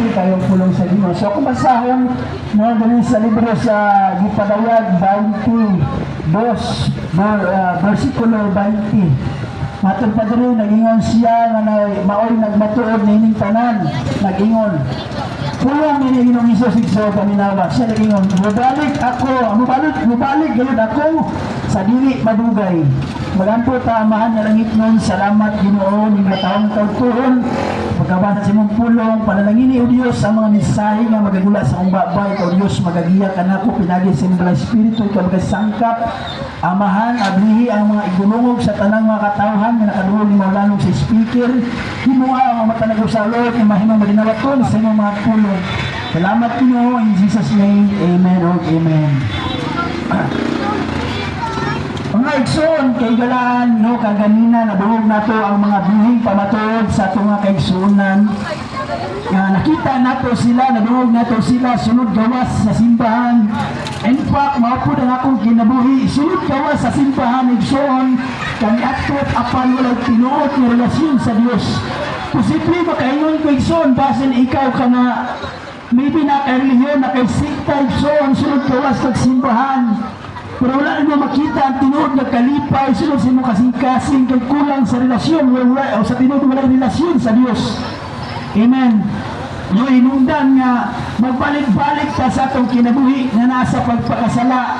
Dati kayong pulong sa Ginoo. So kung basahon no dali sa libro sa Gipadayag 22 versikulo 20. Matod pa diri nagingon siya nga maoy nagmatuod nining tanan, nagingon. Pulong ni Ginoong Hesus igso paminawa. Siya nagingon, mubalik gayud ako sa dili madugay. Magampo ta amahan nga langit nun, salamat Ginoo ning matawong kautuhon. Pagkabasa sa imong pulong, panalangini o Diyos ang mga mensahe nga magagula sa akong babay. Ikaw Diyos magagiya ka na ko, pinagi sa imong balang espiritu, ikaw magasangkap. Amahan, ablihi ang mga igulungog sa tanang mga katawhan nga nakaduhol ni Maulanong sa speaker. Hinuha ang mga matanagaw sa Lord, yung mahimang maginawaton sa imong mga pulong. Salamat Ginoo, in Jesus' name, amen o amen. Mga igsoon, kay galaan, no, kaganina, nabuhog na to ang mga buhing pamatuod sa itong mga kaigsuunan. Nakita na to sila, nabuhog na to sila, sunod gawas sa simbahan. In fact, maupod ang akong kinabuhi, sunod gawas sa simbahan, igsoon, kami atot apan walang tinuot na relasyon sa Diyos. Posible makaingon ko igsoon, basin ikaw ka na, maybe naka-relihiyon, naka-sikta, igsoon, sunod gawas sa simbahan. Pero wala na makita ang tinuod na kalipay, sunod sa imong kasing-kasing kay kulang sa relasyon o sa tinuod walang relasyon sa Diyos. Amen. Yung inundan nga magbalik-balik ta sa atong kinabuhi na nasa pagpakasala.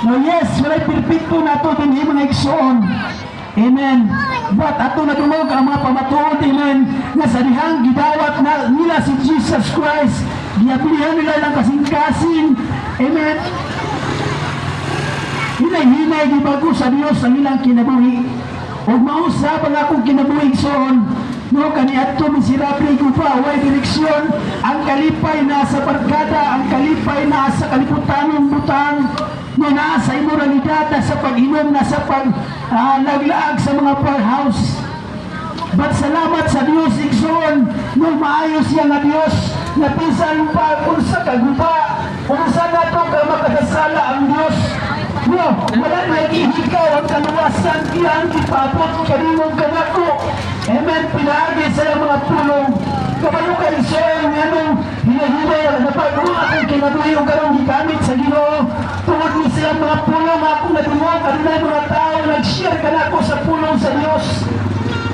No, yes, walay perfecto na ito din mga igsoon. Amen. But ato nadungog ang mga pamatuod, amen, nga sa dihang gidawat na nila si Jesus Christ, giabilihan nila lang kasing-kasing. Amen. Hinay-hinay gibago sa Dios ang ilang kinabuhi. Ug mausap ang akong kinabuhi igsoon. No, kaniadto miserable ko pa, way direksyon. Ang kalipay na sa barkada, ang kalipay na sa kalibutanong butang. No, na sa imoralidad, na sa pag-inom, na sa paglaglaag sa mga poorhouse. But salamat sa Dios igsoon, no, maayos siya nga Dios, na pisan pa kung sa kaguba, kung sa nato ka makasala ang Dios. No, wala nag-ihikaw ang kaluwasan iyan ipapot kalimong kanako. Amen, pinagi sa mga pulong. Kapayo kayo siya yung anong hinahinay na pag-uwa akong kinabuhi yung karong gigamit sa Ginoo. Tungod ni siya mga pulong akong nadungog, at na mga tao nag-share kanako sa pulong sa Diyos.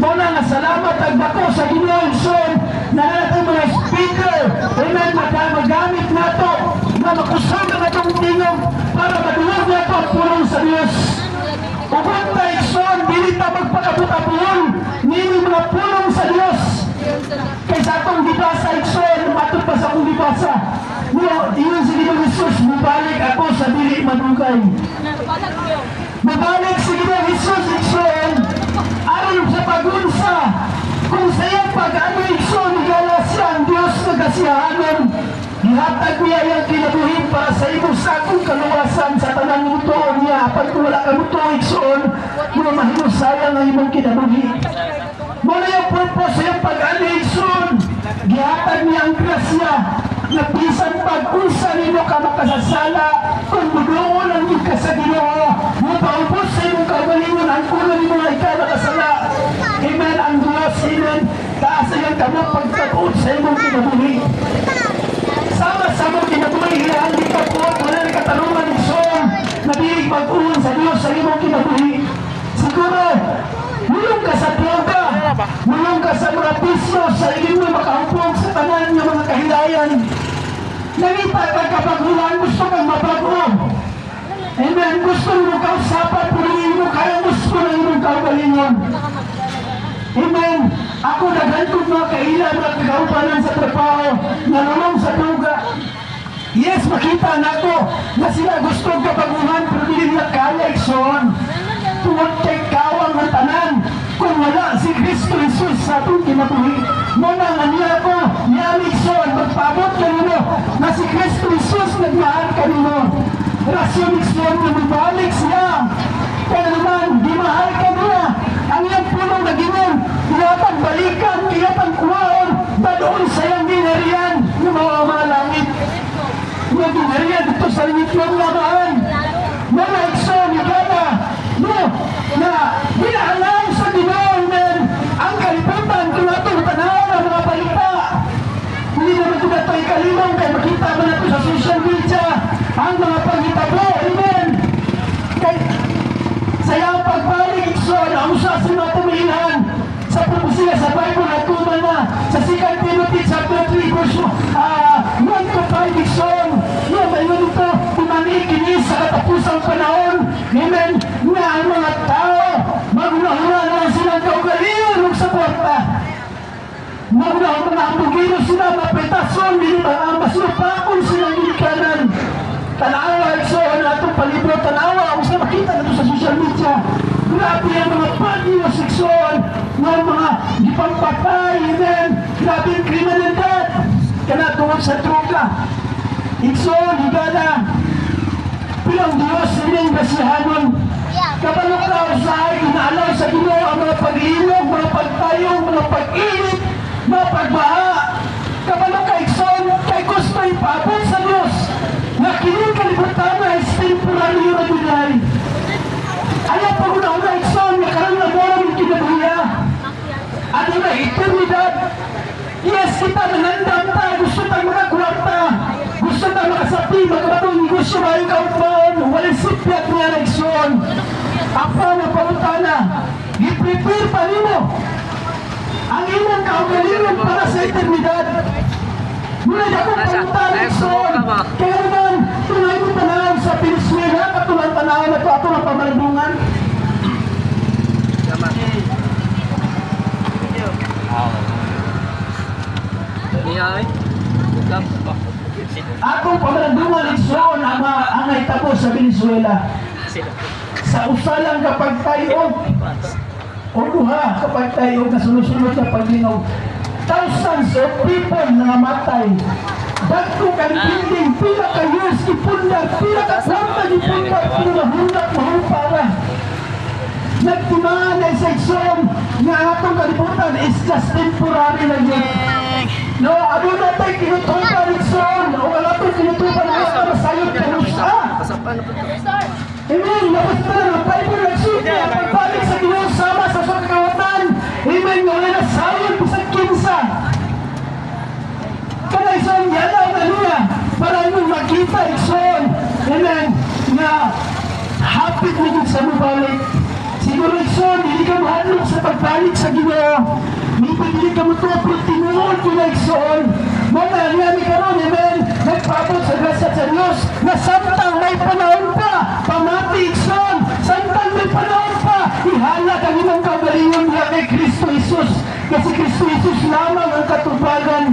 Muna nga salamat agbako sa Ginoo son na natin mga speaker. Amen, magamit na to na makusog ang atong tingog para maduwag na ito ang pulong sa Diyos. Ugot tayo son, dili ta magpakabuta-pulong nini mga pulong sa Diyos. Kaysa atong dibasa son, matod pa sa akong dibasa. Iyon si Ginoong Jesus, mabalik ako sa dili madugay. Mabalik si Ginoong Jesus son, aron sa pagunsa, kung sa iyang pag-ano son, igala siya ang Diyos na kasiyahanan. Ihatag niya yung kinabuhin para sa imo sa akong kaluwasan sa tanang mutuon niya. Pag wala ka mutuon, igsoon, muna mahinusayang ang imong kinabuhi. Muna yung purpose sa iyong pag-aligsoon. Gihatag niya ang grasya na bisan pag-unsa nino ka makasasala kung budoon ang iyong kasaginoo. Mupaubos sa imong kagalingon ang kulo nimo na ikaw nakasala. Amen, ang Diyos, amen. Taas sa iyong kamang pagtag-ut sa imong kinabuhi. Sama-sama kinabuhi, hindi ka po, wala na katarungan igsoon, nabilig mag-uwan sa Diyos sa imong kinabuhi. Siguro, mulong ka sa droga, mulong ka sa mga pisyo, sa imong makaupog sa tanan ng mga kahilayan. Nangita ka kapag hulaan, gusto kang mabago. Amen, gusto mo kausapan, purihin mo, kaya gusto na imong kaugalingon. Amen. Ako naghantod mga kailan, mga kagaupanan sa trabaho, nalulong sa duga. Yes, makita na ko na sila gusto kapaguhan, pero hindi nila kaya igsoon. Tuwag kay kawang ng tanan, kung wala si Kristo Jesus sa itong kinabuhi. Muna nga niya ko, niya igsoon, magpabot kanino na si Kristo Jesus nagmahal kanino. Rasyon igsoon na mabalik siya. Kaya naman, di mahal ka niya. Ang iyang punong nagingon, iyatang balikan, iyatang kuwaon, badoon sa iyang dinariyan, yung mga langit. Yung dinariyan dito sa langit yung lamaan. Mga igsoon, igana, no, na binaalam sa Ginoo, ang kalibutan, kung atong tanaw ng mga balita. Hindi naman ikalimang kay makita man nato sa social media ang mga panghitabo. Amen. Kay sayang pagbalik ikson ang usa sa mga tumihan sa propesiya sa Bible at tuman na sa 2 Timothy chapter 3 verse 1 to 5 ikson. No, mayon ito tumanikinis sa katapusang panahon. Amen. Nga ang mga tao magunahura na silang kaugalingon ng suporta. Magunahura mga ambugino sila mapetason dili ba masulupakon silang gilikanan. Tanawa ikson atong palibro tanawa kung sa makita nato sa social media. Grabe ang mga pagyo seksyon ng mga gipampatay. Amen. Grabe ang kriminalidad kana tungod sa droga. Ikson, higala bilang Diyos ining basihanon. Kabalo ka usahay, inaalaw sa Ginoo ang mga pag-iilog, mga pagtayong, mga pag-init, mga pagbaha. Kabalo ka ikson, kay gusto ipabot sa Diyos na kining kalibutan na is temporary na dunay. Ayaw pa ko na una ikson, nakaroon na moram yung kinabuya. Ano na eternidad. Yes, kita nanandam tayo, gusto tayo makakwarta. Gusto tayo makasapi, magkabatong negosyo ba yung kautbaon. Walang sipyat niya na ikson. Apa na pautana, i-prepare pa nimo ang inyong kaugalingon para sa eternidad. Mula na kong pautana ikson. Kaya naman, tunay mo tanaw sa Venezuela, katulang tanaw na ito ato ng pamalabungan. Atong pamalabungan ikson ang naitabo sa Venezuela. Sa usalang kapag tayo o duha kapag tayo na sunod-sunod na paglingaw, thousands of people na namatay. Dagko kan building, pila ka years ipundar, pila ka kwarta ipundar, pila hundak mahupara. Nagtimaan na seksyon na atong kalibutan is just temporary lang yun. No, ano na tayo kinutupan ikson, o wala itong kinutupan na para sayot ka nusa. Amen. Labas pa lang ang Bible nagsuti ang pagbalik sa Diyos sama sa kawatan. Amen. Wala na sayang bisag kinsa. Kana ikson, yalaw na niya para nung makita ikson. Amen. Na hapit na sa mabalik. Siguro ikson, hindi ka mahalong sa pagbalik sa Ginoo. Hindi ka matupot, tinuod ko na ikson. Muna, niyami ka ron, amen. Nagpapot sa grasya sa Diyos na samtang may panahon pa. Pamati ikson, samtang may panahon pa. Ihala ka ginong kagalingon niya kay Kristo Jesus. Kasi Kristo Jesus lamang ang katubagan.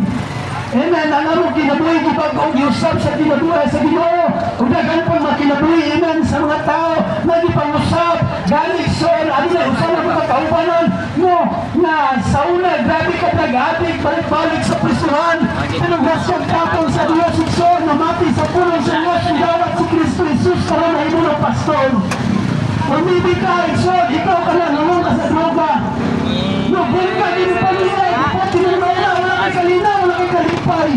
Amen. Ang among kinabuhi, gibag-og yusap sa kinabuhi sa Ginoo. Ug daghan pang makinabuhi, amen, sa mga tao na gipangusap. Gani ikson, ano na usa na mga kaubanan mo na sa una, grabe ka nag-adik, balik-balik sa prisuhan. Pero gasyan kapon sa Diyos ikson, namati sa pulong sa Diyos, gawat si Kristo Jesus, karon na imo ng pastor. Umibig ka ikson, ikaw ka na, nulong ka sa droga. No, bulka, di mo pamilya, ipati mo na wala kay kalina, wala kay kalipay.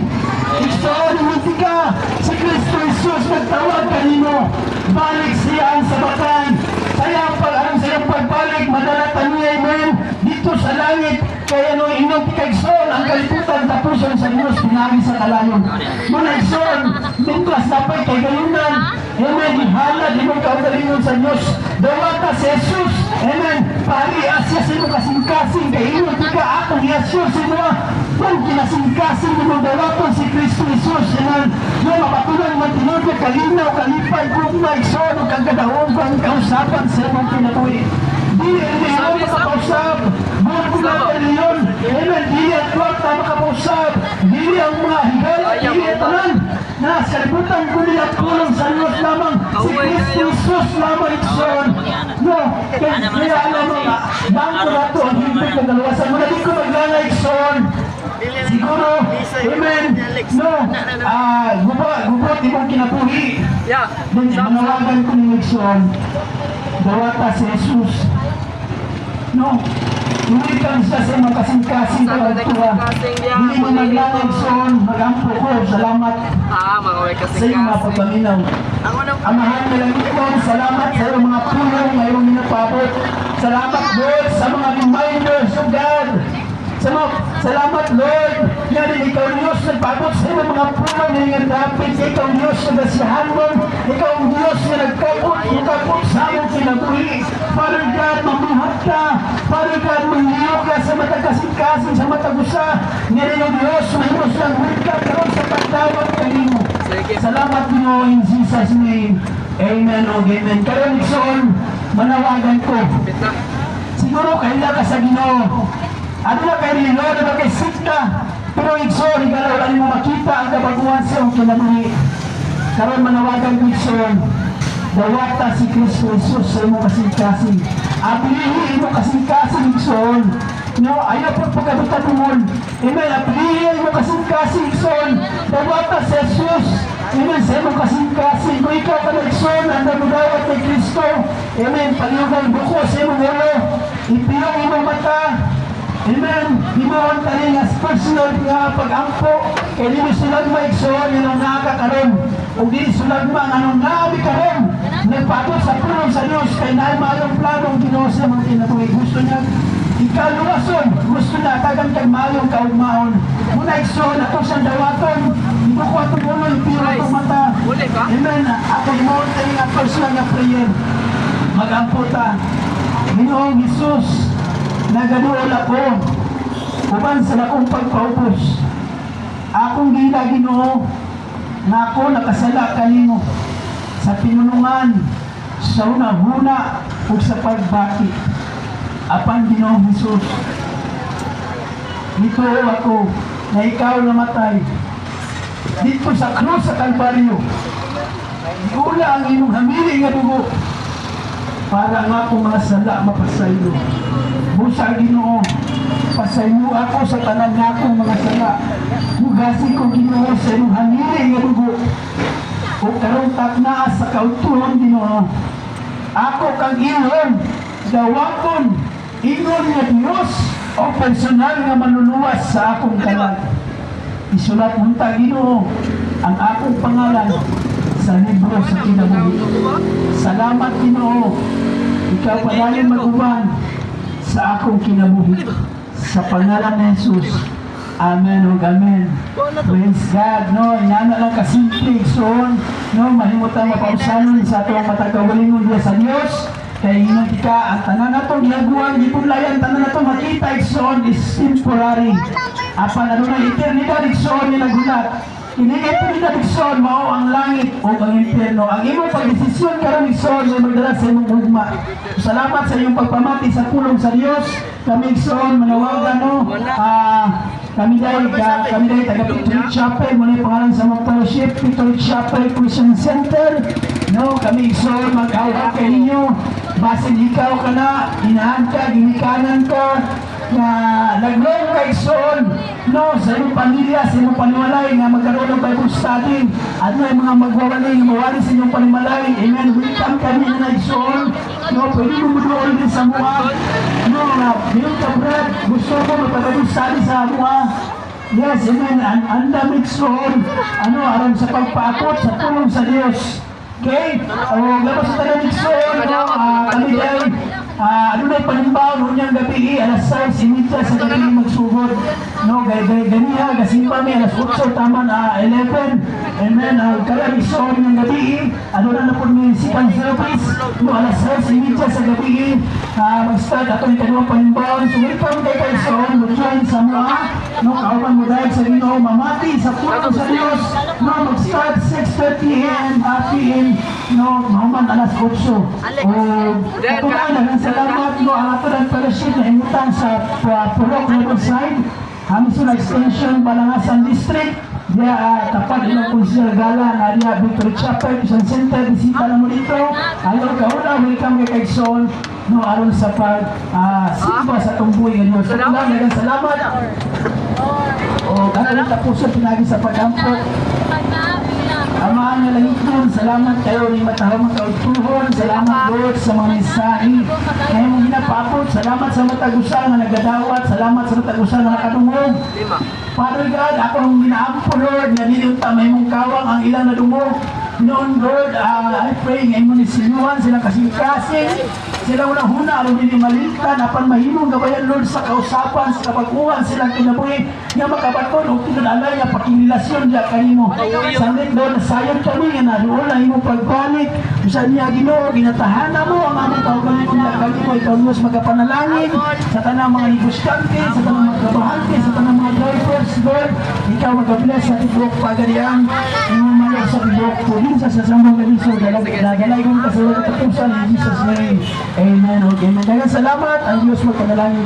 Ikson, umunti ka sa Kristo Jesus, nagtawag kanino. Balik siya ang sabatan. Kaya ang sayang pagbalik, madala taniyay mo yun dito sa langit. Kaya no inyong kikaigson, ang kaliputan tapusan sa Diyos, pinagi sa kalayon. Muna igson, tintras dapat kay galunan. Amen, ihala, di mo kaugalingon sa Diyos. Dawata si Jesus, amen, pari asya sino kasing-kasing, kay ino tika akong yasyo sino. Kung kinasing-kasing mo dawaton si Kristo Jesus, amen, yung mapatulang mantinod na kalinaw, kalipay, kung na igson, o kagadaon ko ang kausapan sa mga pinatuwi. Dili ang makapausap, buwan ko na reliyon, amen, dili ang kwarta makapausap, dili ang mga higala, dili ang tanan, na sa libutan ko nila tulong sa Diyos lamang, si Kristo Jesus lamang ikson. No, kaya alam mo nga, bangko na ito ang hintay ng dalawasan, muna di ko maglangay ikson. Siguro, amen, no, gubot ibang kinabuhi. Then, manawagan ko ng ikson, dawata si Jesus. No, hindi kang siya sa mga kasing-kasing kalagtuwa. Hindi mo maglangay son, magampo ko, salamat sa iyong mga pagpaminaw. Amahan na lang ito, salamat sa iyong mga pulong, mayroong minapabot. Salamat Lord sa mga reminders of God. Salamat Lord, nga rin ikaw Diyos, nagpabot sa iyong mga dapit, ikaw ang Diyos na nasiyahan mo, ikaw ang Diyos na nagkakot sa among kinabuhi. Father God, mabuhat ka. Father God, mahiyo ka sa matagkasing-kasing, sa matagusa. Ngayon ang Diyos, mahimos lang ka karon sa pagtawag kanimo. Salamat mo in Jesus' name. Amen o amen. Karon Ikson, manawagan ko. Siguro kailan ka sa Ginoo. Ano na kay Lilo, ano na kay Sikta. Pero Ikson, igalaw lang mo makita ang kabaguan sa iyong kinabuhi. Karon manawagan ko Ikson. Dawata si Kristo Jesus sa iyong kasing-kasing. Aplihin mo kasing-kasing Ikson. No, ayaw po pagkabitan mo. Amen. Aplihin mo kasing-kasing Ikson. Dawata si Jesus. Amen. Sa iyong kasing-kasing. Kung ikaw ka na Ikson, ang damudawat kay Kristo. Amen. Paliugan buko sa iyong ulo. Ipiyong iyong mata. Amen. Di mo ang taling as personal nga pag-ampo. Kaya di mo sulagma Ikson, yun ang nakakaroon. O di sulagma, anong nabi karoon. Nagpatod sa pulong sa Diyos. Kaya naayong planong Ginoo sa mga kinabuhi. Gusto niya ikaluwason. Gusto na tagang kag mayong kaugmaon. Muna Ikson, ako siyang dawaton. Hindi ko atong ulo, ipiro atong mata. Amen. Ako mo ang taling nga personal nga prayer. Mag-ampo ta. Ginoong Jesus, nagaduol ako uban sa lakong pagpaubos. Akong Ginoo na ako nakasala kanimo sa pinulungan, sa unang-una ug sa pagbati. Apan Ginoong Jesus, dito ako na ikaw namatay dito sa krus sa Kalbaryo. Gula ang imong hamili nga dugo para nga akong mga sala mapasaylo. Busa Ginoo, pasaylo ako sa tanan nga akong mga sala. Mugasi ko Ginoo sa iyong hamili nga dugo. O karong takna sa kautuhon Ginoo. Ako kang ilon, dawaton, ilon nga Diyos o personal nga manuluwas sa akong kalag. Isulat mo ta Ginoo ang akong pangalan sa libro sa kinabuhi. Salamat Ginoo. Ikaw palayon maguban sa akong kinabuhi. Sa pangalan ni Jesus. Amen o amen. Praise God. No, inana lang kasimple. So, no, mahimutan mapausanon sa atong matagawalingon diya sa Dios. Kaya inong ka, ang tanan na itong ginagawa, gipulayan, tanan na itong makita, Ikson, is temporary. Apan, ano na, eternidad, Ikson, yung nagulat. Ini-eternidad, Ikson, mao ang langit o ang impyerno. Ang imong pagdesisyon karon Ikson, yung magdala sa imong ugma. Salamat sa iyong pagpamati sa pulong sa Dios. Kami, Ikson, manawagan, no, kami dahil taga Victory Chapel, muna yung pangalan sa mga fellowship, Victory Chapel Christian Center. No, kami Ikson, mag-awa kay ninyo. Basin ikaw ka na, inahan ka, ginikanan ka, na nag-learn ka Ikson, no, sa iyong pamilya, sa iyong panimalay, nga magkaroon ng Bible study, at may mga magwawali, mawali sa iyong panimalay, amen, welcome kami na Ikson, no, pwede mo mudoon din sa mga, no, bilang ka Brad, gusto mo magpag-Bible study sa mga, yes, amen, ang dami Ikson, ano, aram sa pagpaakot, sa tulong sa Diyos. Okay? Labas sa tayo Ikson, no, kami dahil, ano na ipanimbaw noon niyang gabi, alas 6, imita sa gabi magsugod. No, ganiha, gasimpa mi, alas 8, tama na 11. Amen, kaya Ikson ng gabi, ano na po ni second service, no, alas 6, imita sa gabi, mag-start ato yung kanong panimbaw. So, welcome kay Ikson, mag-join sa mga, no, kaupan mo dahil sa Ginoo, mamati sa puno sa Diyos, no, mag-start 6:30 a.m. PM, no, mahuman alas 8. Katuloy na salamat mo ang ato ng fellowship na imutan sa Purok Riverside, Hamisun Extension, Balangasan District. Diya tapat ng Consider Gala na diya Victory Chapel, Christian Center, bisita na mo dito. Ayaw ka una, welcome kay Ikson, no, aron sa simba sa tumbuhay ng Diyos. Salamat. O, kanalang tapusan pinagi sa pag-ampo. Amaan nga lang ito, salamat kayo ni matahong kautuhon, salamat Lord sa mga mensahe na mong ginapapot, salamat sa matagusan na nagdadawat, salamat sa matagusan na nakadungog. Father God, ako ang ginaampo Lord, na nilunta may mong kawang ang ilang nadungog. Noon Lord, I pray ngayon mo ni sinuhan sila kasing-kasing, sila unang huna aron dili malintan apan mahimong gabayan Lord sa kausapan sa kabaguhan silang kinabuhi nga makabaton og kinadalay nga pakinilasyon diya kanimo. Sandig Lord, sayon kami nga naduol na imong pagbalik sa niya Ginoo, ginatahana mo ang among kaugalingon nga kanimo. Ikaw Diyos magapanalangin sa tanang mga negosyante, sa tanang mga trabahante, sa tanang mga drivers Lord. Ikaw mag-bless sa tibok pagarian imong malay sa tibok probinsya sa Sambong Galiso. Dalagalay-galay ka sa katapusan in Jesus name. Amen. Okay, daghang salamat. Ang Diyos magpanalangin